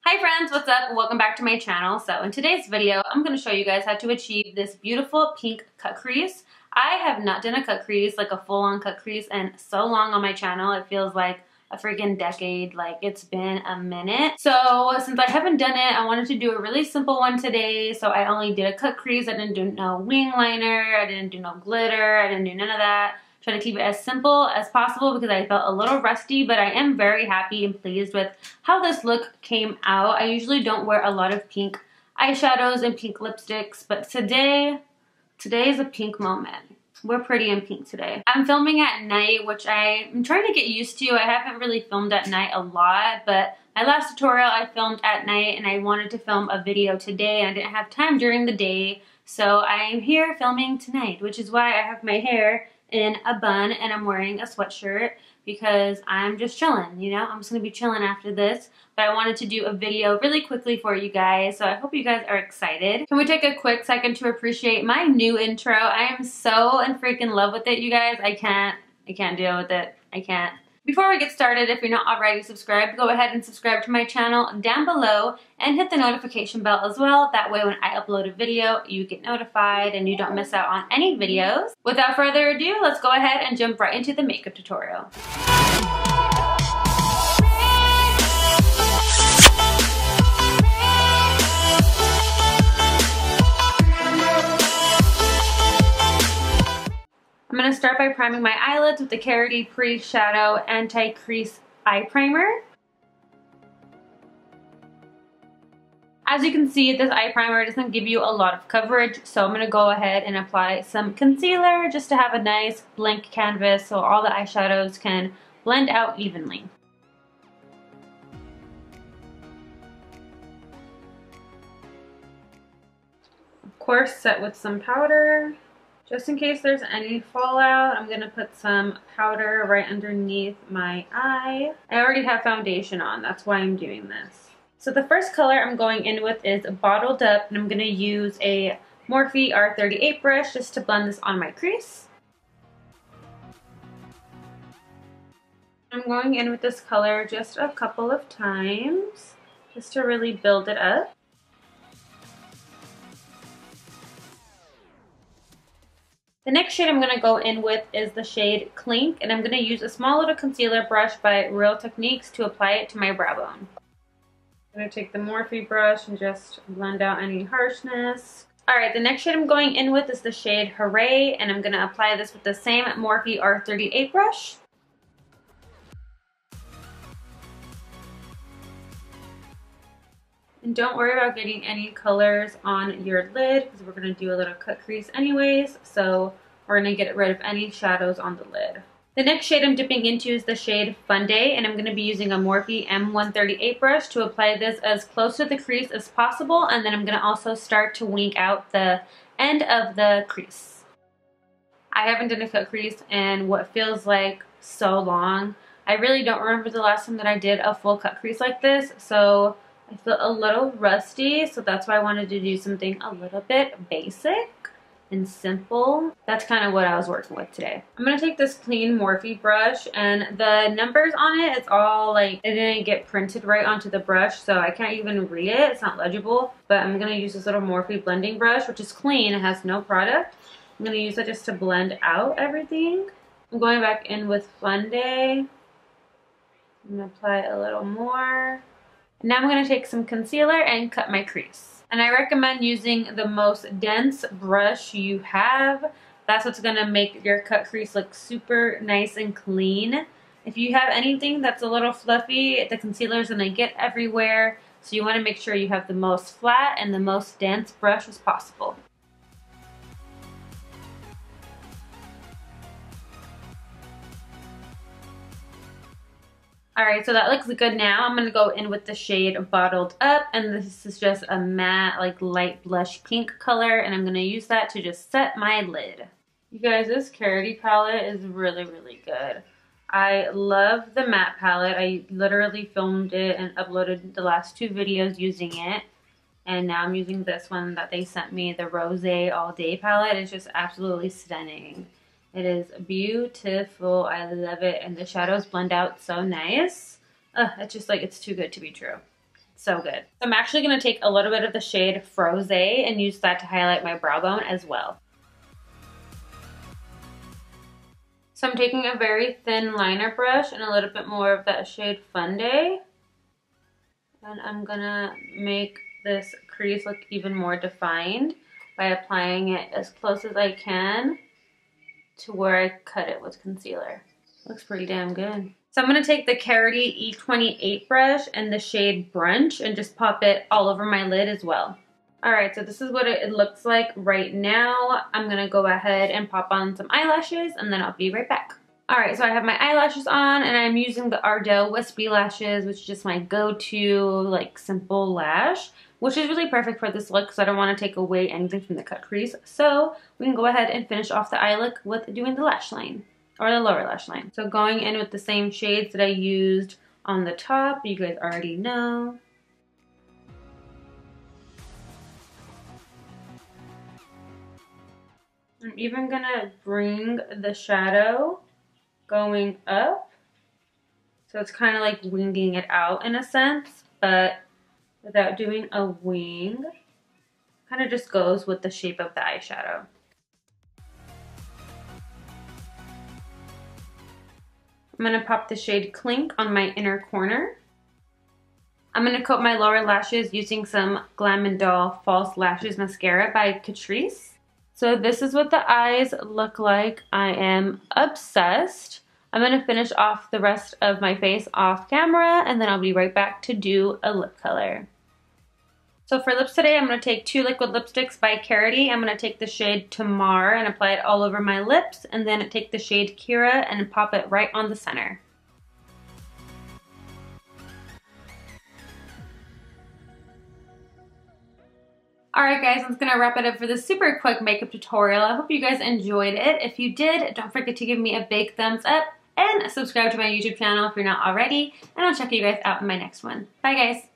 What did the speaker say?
Hi friends, what's up? Welcome back to my channel. So in today's video, I'm going to show you guys how to achieve this beautiful pink cut crease. I have not done a cut crease, like a full-on cut crease, in so long on my channel. It feels like a freaking decade, like it's been a minute. So since I haven't done it, I wanted to do a really simple one today. So I only did a cut crease. I didn't do no wing liner. I didn't do no glitter. I didn't do none of that. Try to keep it as simple as possible because I felt a little rusty, but I am very happy and pleased with how this look came out. I usually don't wear a lot of pink eyeshadows and pink lipsticks, but today is a pink moment. We're pretty in pink today. I'm filming at night, which I'm trying to get used to. I haven't really filmed at night a lot, but my last tutorial I filmed at night and I wanted to film a video today and I didn't have time during the day. So I'm here filming tonight, which is why I have my hair in a bun and I'm wearing a sweatshirt because I'm just chilling, you know? I'm just gonna be chilling after this, but I wanted to do a video really quickly for you guys, so I hope you guys are excited. Can we take a quick second to appreciate my new intro? I am so in freaking love with it, you guys. I can't deal with it. I can't. Before we get started, if you're not already subscribed, go ahead and subscribe to my channel down below and hit the notification bell as well. That way when I upload a video, you get notified and you don't miss out on any videos. Without further ado, let's go ahead and jump right into the makeup tutorial. I'm going to start by priming my eyelids with the KARITY Pre-Shadow Anti-Crease Eye Primer. As you can see, this eye primer doesn't give you a lot of coverage, so I'm going to go ahead and apply some concealer just to have a nice blank canvas so all the eyeshadows can blend out evenly. Of course, set with some powder. Just in case there's any fallout, I'm going to put some powder right underneath my eye. I already have foundation on, that's why I'm doing this. So the first color I'm going in with is Bottled Up, and I'm going to use a Morphe R38 brush just to blend this on my crease. I'm going in with this color just a couple of times, just to really build it up. The next shade I'm going to go in with is the shade Clink, and I'm going to use a small little concealer brush by Real Techniques to apply it to my brow bone. I'm going to take the Morphe brush and just blend out any harshness. Alright, the next shade I'm going in with is the shade Hooray, and I'm going to apply this with the same Morphe R38 brush. And don't worry about getting any colors on your lid because we're going to do a little cut crease anyways, so we're going to get rid of any shadows on the lid. The next shade I'm dipping into is the shade Fun Day, and I'm going to be using a Morphe M138 brush to apply this as close to the crease as possible, and then I'm going to also start to wink out the end of the crease. I haven't done a cut crease in what feels like so long. I really don't remember the last time that I did a full cut crease like this, so I feel a little rusty, so that's why I wanted to do something a little bit basic and simple. That's kind of what I was working with today. I'm going to take this clean Morphe brush, and the numbers on it, it's all like, it didn't get printed right onto the brush, so I can't even read it. It's not legible, but I'm going to use this little Morphe blending brush, which is clean. It has no product. I'm going to use it just to blend out everything. I'm going back in with Fun Day. I'm going to apply a little more. Now I'm going to take some concealer and cut my crease. And I recommend using the most dense brush you have. That's what's going to make your cut crease look super nice and clean. If you have anything that's a little fluffy, the concealer is going to get everywhere. So you want to make sure you have the most flat and the most dense brush as possible. Alright, so that looks good now. I'm going to go in with the shade Bottled Up, and this is just a matte, like light blush pink color, and I'm going to use that to just set my lid. You guys, this KARITY palette is really, really good. I love the matte palette. I literally filmed it and uploaded the last 2 videos using it, and now I'm using this one that they sent me, the Rosé All Day palette. It's just absolutely stunning. It is beautiful. I love it. And the shadows blend out so nice. It's just like, it's too good to be true. So good. So I'm actually going to take a little bit of the shade Rosé and use that to highlight my brow bone as well. So I'm taking a very thin liner brush and a little bit more of that shade Fun Day. And I'm gonna make this crease look even more defined by applying it as close as I can to where I cut it with concealer. Looks pretty damn good. So I'm gonna take the KARITY E28 brush and the shade Brunch and just pop it all over my lid as well. Alright, so this is what it looks like right now. I'm gonna go ahead and pop on some eyelashes and then I'll be right back. Alright, so I have my eyelashes on and I'm using the ARDELL Wispie lashes, which is just my go-to like simple lash, which is really perfect for this look because I don't want to take away anything from the cut crease. So we can go ahead and finish off the eye look with doing the lash line, or the lower lash line. So going in with the same shades that I used on the top, you guys already know. I'm even gonna bring the shadow going up. So it's kind of like winging it out in a sense, but without doing a wing. Kind of just goes with the shape of the eyeshadow. I'm gonna pop the shade Clink on my inner corner. I'm gonna coat my lower lashes using some GLAM False Lashes Mascara by CATRICE. So this is what the eyes look like. I am obsessed. I'm gonna finish off the rest of my face off camera and then I'll be right back to do a lip color. So for lips today, I'm gonna take 2 liquid lipsticks by KARITY. I'm gonna take the shade TAMAR and apply it all over my lips, and then take the shade KIERA and pop it right on the center. Alright guys, I'm just going to wrap it up for this super quick makeup tutorial. I hope you guys enjoyed it. If you did, don't forget to give me a big thumbs up and subscribe to my YouTube channel if you're not already. And I'll check you guys out in my next one. Bye guys!